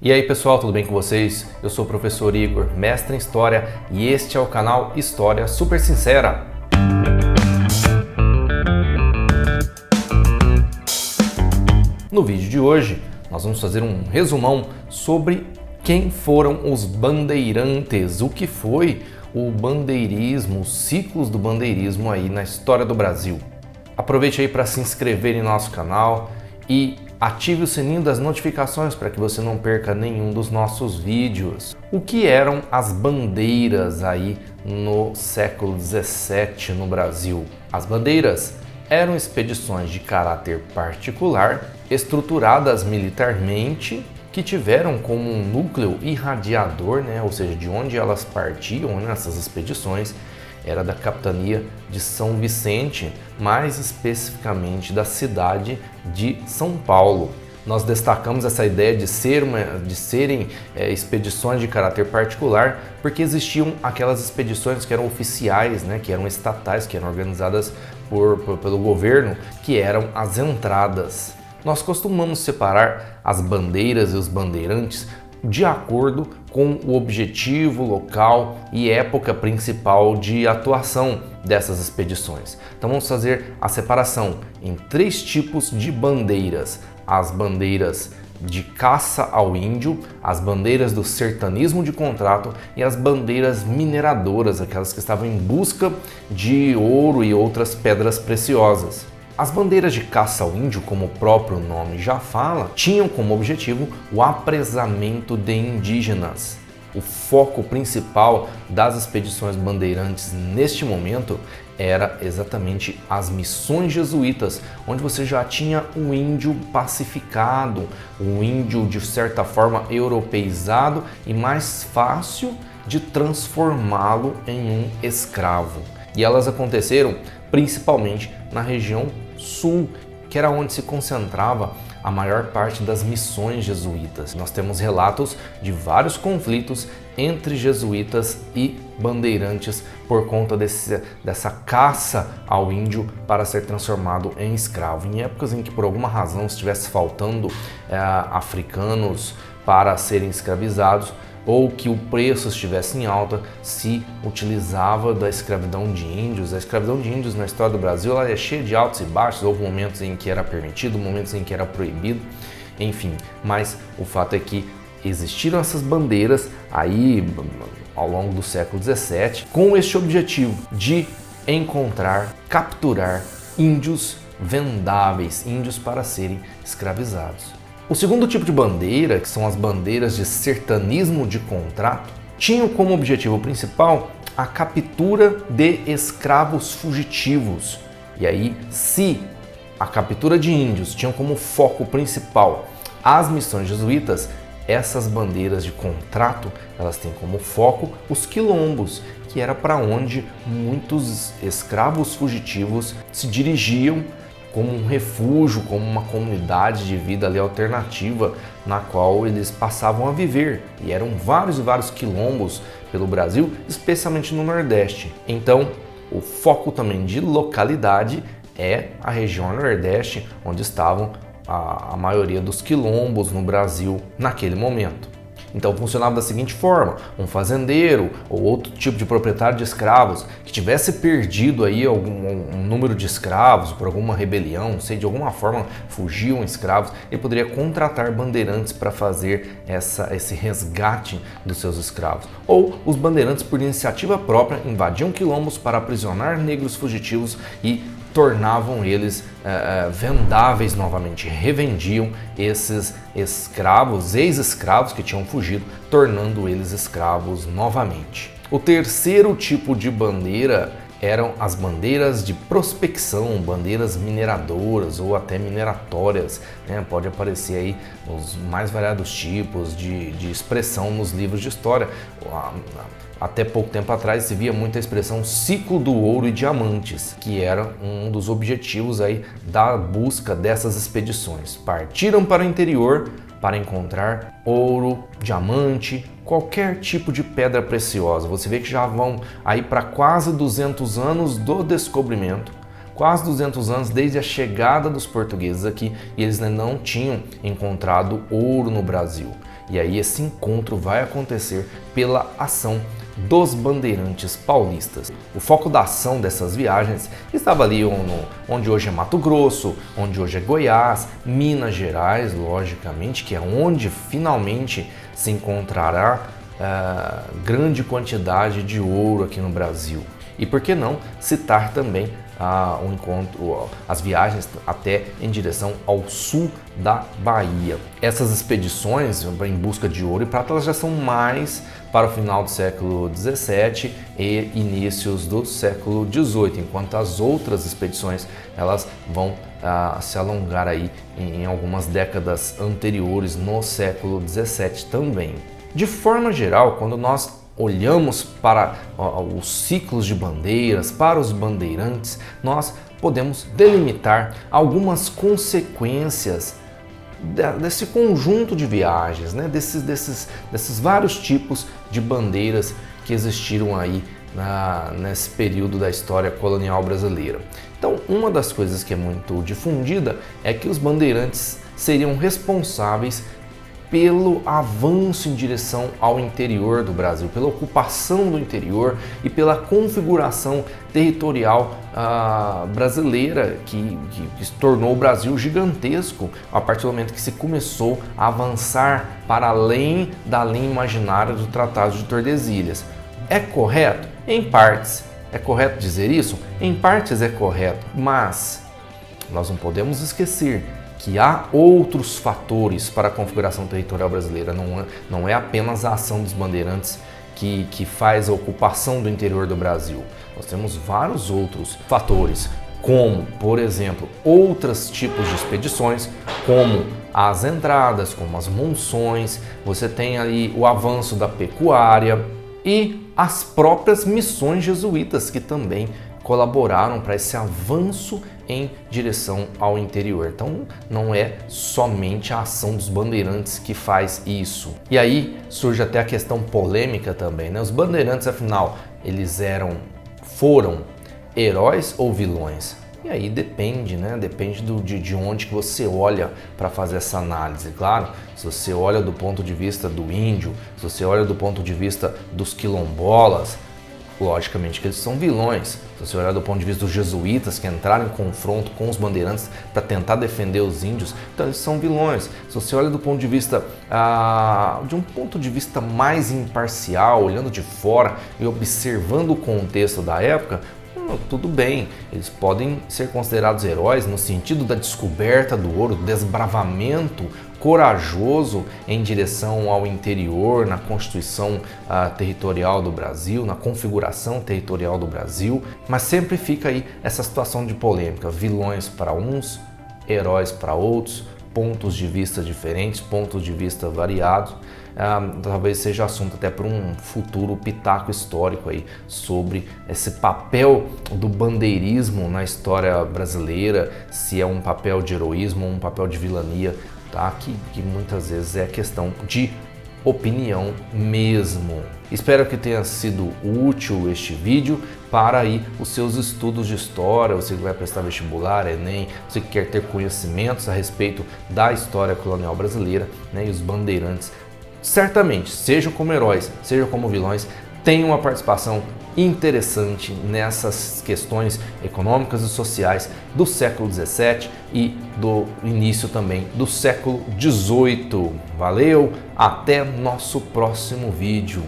E aí pessoal, tudo bem com vocês? Eu sou o professor Igor, mestre em História, e este é o canal História Super Sincera. No vídeo de hoje, nós vamos fazer um resumão sobre quem foram os bandeirantes, o que foi o bandeirismo, os ciclos do bandeirismo aí na história do Brasil. Aproveite aí para se inscrever em nosso canal e ative o sininho das notificações para que você não perca nenhum dos nossos vídeos. O que eram as bandeiras aí no século XVII no Brasil? As bandeiras eram expedições de caráter particular, estruturadas militarmente, que tiveram como um núcleo irradiador, ou seja, de onde elas partiam nessas expedições, era da capitania de São Vicente, mais especificamente da cidade de São Paulo. Nós destacamos essa ideia de serem expedições de caráter particular, porque existiam aquelas expedições que eram oficiais, que eram estatais, que eram organizadas pelo governo, que eram as entradas. Nós costumamos separar as bandeiras e os bandeirantes de acordo com o objetivo, local e época principal de atuação dessas expedições. Então vamos fazer a separação em três tipos de bandeiras: as bandeiras de caça ao índio, as bandeiras do sertanismo de contrato e as bandeiras mineradoras, aquelas que estavam em busca de ouro e outras pedras preciosas. As bandeiras de caça ao índio, como o próprio nome já fala, tinham como objetivo o apresamento de indígenas. O foco principal das expedições bandeirantes neste momento era exatamente as missões jesuítas, onde você já tinha um índio pacificado, um índio de certa forma europeizado e mais fácil de transformá-lo em um escravo. E elas aconteceram principalmente na região sul, que era onde se concentrava a maior parte das missões jesuítas. Nós temos relatos de vários conflitos entre jesuítas e bandeirantes por conta dessa caça ao índio para ser transformado em escravo. Em épocas em que por alguma razão estivesse faltando africanos para serem escravizados, ou que o preço estivesse em alta, se utilizava da escravidão de índios. A escravidão de índios na história do Brasil ela é cheia de altos e baixos, houve momentos em que era permitido, momentos em que era proibido, enfim. Mas o fato é que existiram essas bandeiras aí ao longo do século XVII com este objetivo de encontrar, capturar índios vendáveis, índios para serem escravizados. O segundo tipo de bandeira, que são as bandeiras de sertanismo de contrato, tinham como objetivo principal a captura de escravos fugitivos. E aí, se a captura de índios tinham como foco principal as missões jesuítas, essas bandeiras de contrato, elas têm como foco os quilombos, que era para onde muitos escravos fugitivos se dirigiam como um refúgio, como uma comunidade de vida ali alternativa na qual eles passavam a viver. E eram vários e vários quilombos pelo Brasil, especialmente no Nordeste. Então, o foco também de localidade é a região Nordeste, onde estavam a maioria dos quilombos no Brasil naquele momento. Então funcionava da seguinte forma: um fazendeiro ou outro tipo de proprietário de escravos que tivesse perdido aí um número de escravos por alguma rebelião, de alguma forma fugiam escravos, ele poderia contratar bandeirantes para fazer esse resgate dos seus escravos. Ou os bandeirantes, por iniciativa própria, invadiam quilombos para aprisionar negros fugitivos e tornavam eles vendáveis novamente, revendiam esses escravos, ex-escravos que tinham fugido, tornando eles escravos novamente. O terceiro tipo de bandeira eram as bandeiras de prospecção, bandeiras mineradoras ou até mineratórias, Pode aparecer aí os mais variados tipos de expressão nos livros de história. Até pouco tempo atrás se via muita expressão ciclo do ouro e diamantes, que era um dos objetivos aí da busca dessas expedições. Partiram para o interior para encontrar ouro, diamante, qualquer tipo de pedra preciosa. Você vê que já vão aí para quase 200 anos do descobrimento, quase 200 anos desde a chegada dos portugueses aqui, e eles ainda não tinham encontrado ouro no Brasil. E aí esse encontro vai acontecer pela ação dos bandeirantes paulistas. O foco da ação dessas viagens estava ali onde hoje é Mato Grosso, onde hoje é Goiás, Minas Gerais, logicamente, que é onde finalmente se encontrará grande quantidade de ouro aqui no Brasil. E por que não citar também o encontro, as viagens até em direção ao sul da Bahia. Essas expedições em busca de ouro e prata elas já são mais para o final do século XVII e inícios do século XVIII, enquanto as outras expedições elas vão se alongar aí em algumas décadas anteriores no século XVII também. De forma geral, quando nós olhamos para os ciclos de bandeiras, para os bandeirantes, nós podemos delimitar algumas consequências desse conjunto de viagens, né? desses vários tipos de bandeiras que existiram aí nesse período da história colonial brasileira. Então, uma das coisas que é muito difundida é que os bandeirantes seriam responsáveis pelo avanço em direção ao interior do Brasil, pela ocupação do interior e pela configuração territorial brasileira que se tornou o Brasil gigantesco a partir do momento que se começou a avançar para além da linha imaginária do Tratado de Tordesilhas. É correto? Em partes. É correto dizer isso? Em partes é correto, mas nós não podemos esquecer que há outros fatores para a configuração territorial brasileira, não é apenas a ação dos bandeirantes que faz a ocupação do interior do Brasil. Nós temos vários outros fatores, como, por exemplo, outros tipos de expedições, como as entradas, como as monções, você tem ali o avanço da pecuária e as próprias missões jesuítas que também colaboraram para esse avanço em direção ao interior. Então não é somente a ação dos bandeirantes que faz isso. E aí surge até a questão polêmica também, né? Os bandeirantes, afinal, eles foram heróis ou vilões? E aí depende, né? Depende de onde que você olha para fazer essa análise. Claro, se você olha do ponto de vista do índio, se você olha do ponto de vista dos quilombolas, logicamente que eles são vilões. Se você olhar do ponto de vista dos jesuítas que entraram em confronto com os bandeirantes para tentar defender os índios, então eles são vilões. Se você olha do ponto de vista de um ponto de vista mais imparcial, olhando de fora e observando o contexto da época, tudo bem, eles podem ser considerados heróis no sentido da descoberta do ouro, do desbravamento corajoso em direção ao interior, na constituição territorial do Brasil, na configuração territorial do Brasil, mas sempre fica aí essa situação de polêmica, vilões para uns, heróis para outros, pontos de vista diferentes, pontos de vista variados. Talvez seja assunto até para um futuro pitaco histórico aí sobre esse papel do bandeirismo na história brasileira, se é um papel de heroísmo ou um papel de vilania, tá? Que muitas vezes é questão de opinião mesmo. Espero que tenha sido útil este vídeo para aí os seus estudos de história, você que vai prestar vestibular, Enem, você que quer ter conhecimentos a respeito da história colonial brasileira, né, e os bandeirantes. Certamente, sejam como heróis, sejam como vilões, tem uma participação interessante nessas questões econômicas e sociais do século XVII e do início também do século XVIII. Valeu, até nosso próximo vídeo.